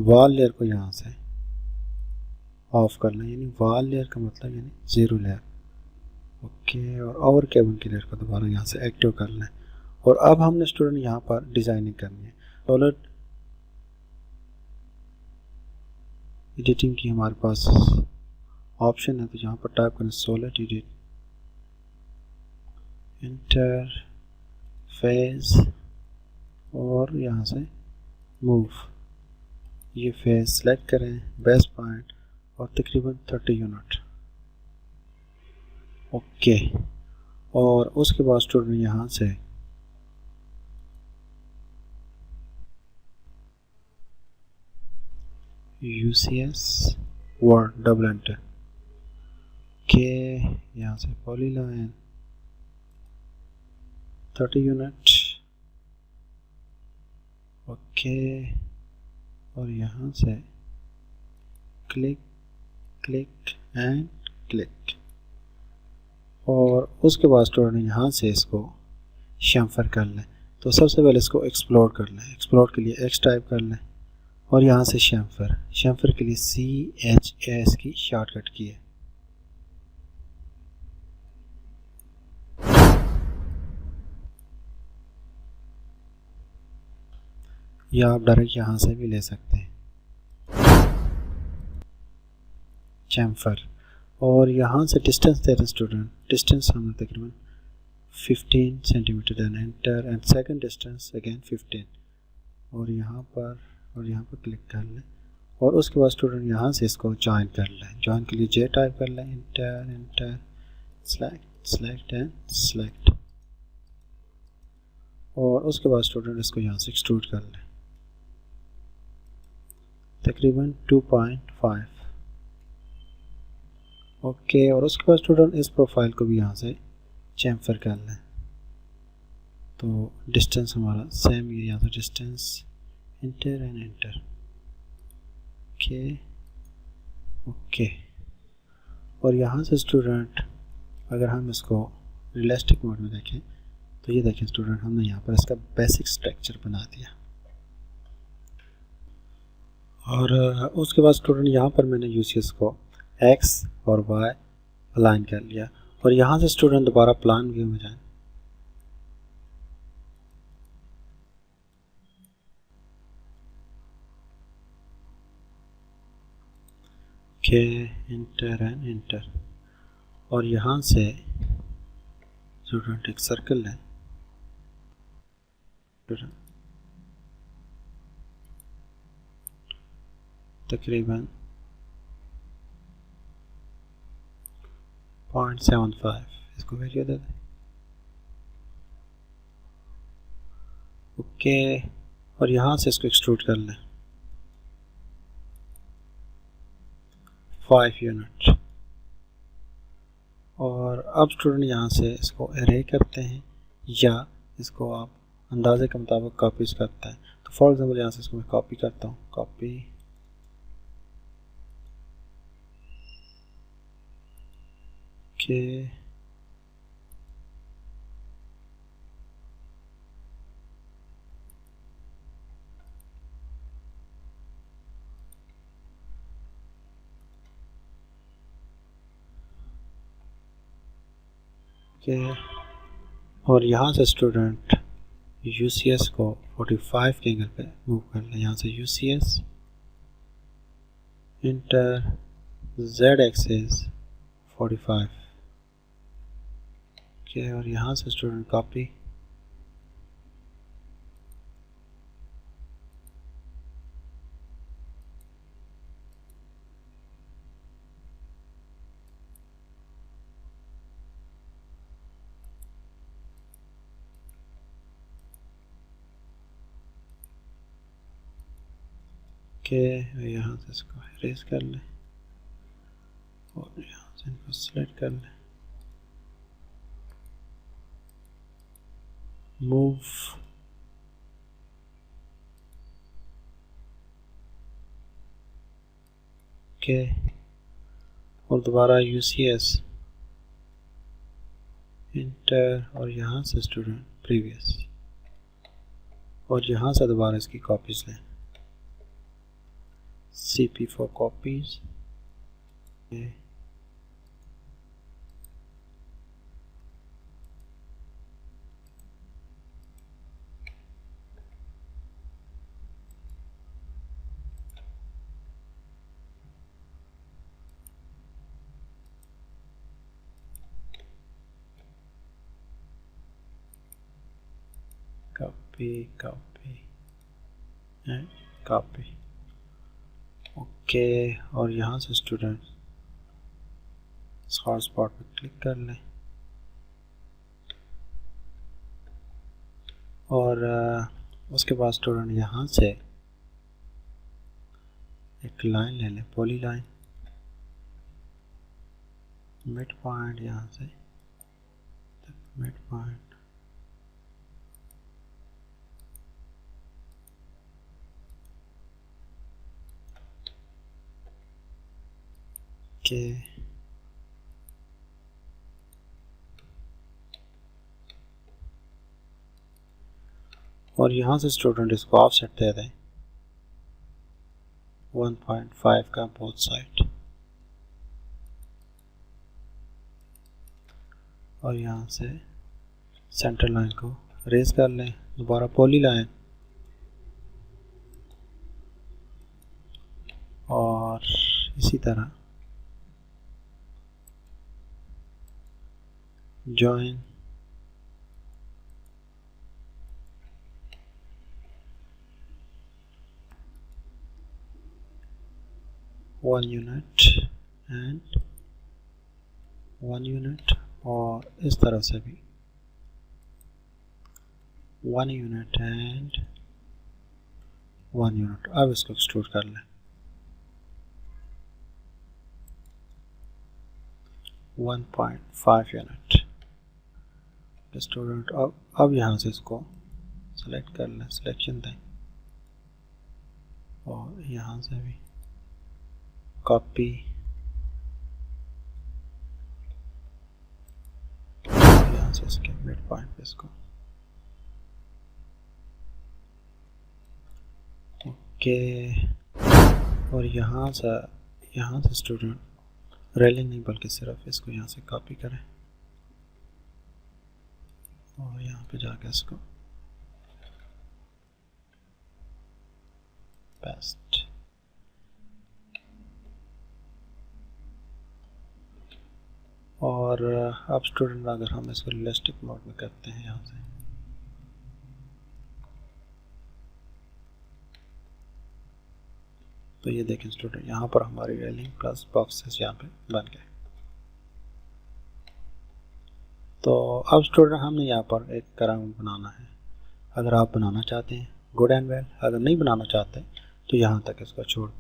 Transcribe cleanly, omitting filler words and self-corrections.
Wall layer को यहाँ से ऑफ करना, यानी वॉल लेयर का मतलब यानी ज़ीरो लेयर। ओके, और ओवर केबिन की लेयर को दोबारा यहाँ से एक्टिव कर लें। और अब हमने स्टूडेंट यहाँ पर डिज़ाइनिंग करनी है। सॉलिड एडिटिंग की हमारे पास ऑप्शन है, तो यहाँ पर टाइप करें सॉलिड एडिट, इंटरफेस और यहाँ से मूव। ये फेस सेलेक्ट करें, बेस पॉइंट और तकरीबन 30 यूनिट। ओके, और उसके बाद स्टूडेंट यहाँ से UCS वर्ड डबल एंटर के, यहाँ से पॉलीलाइन 30 यूनिट। ओके, और यहाँ से क्लिक क्लिक एंड क्लिक। और उसके बाद स्टूडेंट यहाँ से इसको शैम्फर कर लें। तो सबसे पहले इसको एक्सप्लोर कर लें। एक्सप्लोर के लिए X टाइप कर लें और यहाँ से शैम्फर, शैम्फर के लिए CHAS की शॉर्टकट की है। या आप डायरेक्ट यहाँ से भी ले सकते हैं चैम्फर। और यहाँ से डिस्टेंस देते हैं स्टूडेंट, डिस्टेंस हमने तकरीबन 15 सेंटीमीटर देना, enter and second distance again 15। और यहाँ पर क्लिक कर लें। और उसके बाद स्टूडेंट यहाँ से इसको ज्वाइन कर लें। ज्वाइन के लिए J टाइप कर लें, inter inter select select and select. और उसके बाद स्टूडेंट इसको यहाँ से एक्सट्रूड कर लें तकरीबन 2.5। ओके, और उसके बाद स्टूडेंट इस प्रोफाइल को भी यहाँ से चैम्फर कर लें। तो डिस्टेंस हमारा सेम ही, यहाँ से distance inter and inter. Okay okay, और यहाँ से स्टूडेंट अगर हम इसको रियलिस्टिक मोड में देखें तो ये देखें स्टूडेंट, हमने यहाँ पर इसका बेसिक स्ट्रक्चर बना दिया। और उसके बाद स्टूडेंट यहाँ पर मैंने UCS को X और Y अलाइन कर लिया। और यहाँ से स्टूडेंट दोबारा प्लान व्यू में जाएं। Okay, inter and inter. और यहाँ से स्टूडेंट एक सर्कल है, तकरीबन 0.75, इसको वैल्यू दे दें। ओके, और यहाँ से इसको एक्सट्रूड कर लें 5 यूनिट। और अब स्टूडेंट यहाँ से इसको एरे करते हैं या इसको आप अंदाजे के मुताबिक कॉपीज करते हैं। तो फॉर एग्जांपल यहाँ से इसको मैं कॉपी करता हूँ, कॉपी के और यहाँ से स्टूडेंट UCS को 45 के एंगल पे मूव कर लें। यहाँ से UCS इंटर Z एक्सिस 45 के, और यहाँ से स्टूडेंट कॉपी के, यहाँ से इसको इरेज कर लें और यहाँ से इनको सिलेक्ट कर लें, मूव के, और दोबारा UCS इंटर और यहाँ से स्टूडेंट प्रीवियस, और यहाँ से दोबारा इसकी कॉपीज लें CP for copies. Okay. Copy and copy. Okay और यहाँ से स्टूडेंट हॉट स्पॉट पर क्लिक कर लें और उसके बाद स्टूडेंट यहाँ से एक लाइन ले लें, पॉली लाइन, मिड पॉइंट यहाँ से मिड पॉइंट, के और यहाँ से स्टूडेंट इसको ऑफसेट दे दें 1.5 का बोथ साइड और यहाँ से सेंटर लाइन को रेज कर लें, दोबारा पॉली लाइन और इसी तरह join one unit and one unit और इस तरह से भी one unit and one unit। अब इसको एक्सट्रूड कर लें 1.5 यूनिट। स्टूडेंट अब यहाँ से इसको सेलेक्ट कर लें, सिलेक्शन दें और यहाँ से भी कॉपी, यहाँ से इसके मिड पॉइंट पे इसको ओके और यहाँ से स्टूडेंट रेलिंग नहीं बल्कि सिर्फ इसको यहाँ से कॉपी करें और यहाँ पे जाके इसको पेस्ट और अब स्टूडेंट अगर हम इसको रियलिस्टिक मोड में करते हैं यहाँ से तो ये देखें स्टूडेंट यहाँ पर हमारी रेलिंग प्लस बॉक्सेस यहाँ पे बन गए। तो अब स्टूडेंट हमने यहाँ पर एक ग्राउंड बनाना है, अगर आप बनाना चाहते हैं गुड एंड वेल, अगर नहीं बनाना चाहते तो यहाँ तक इसको छोड़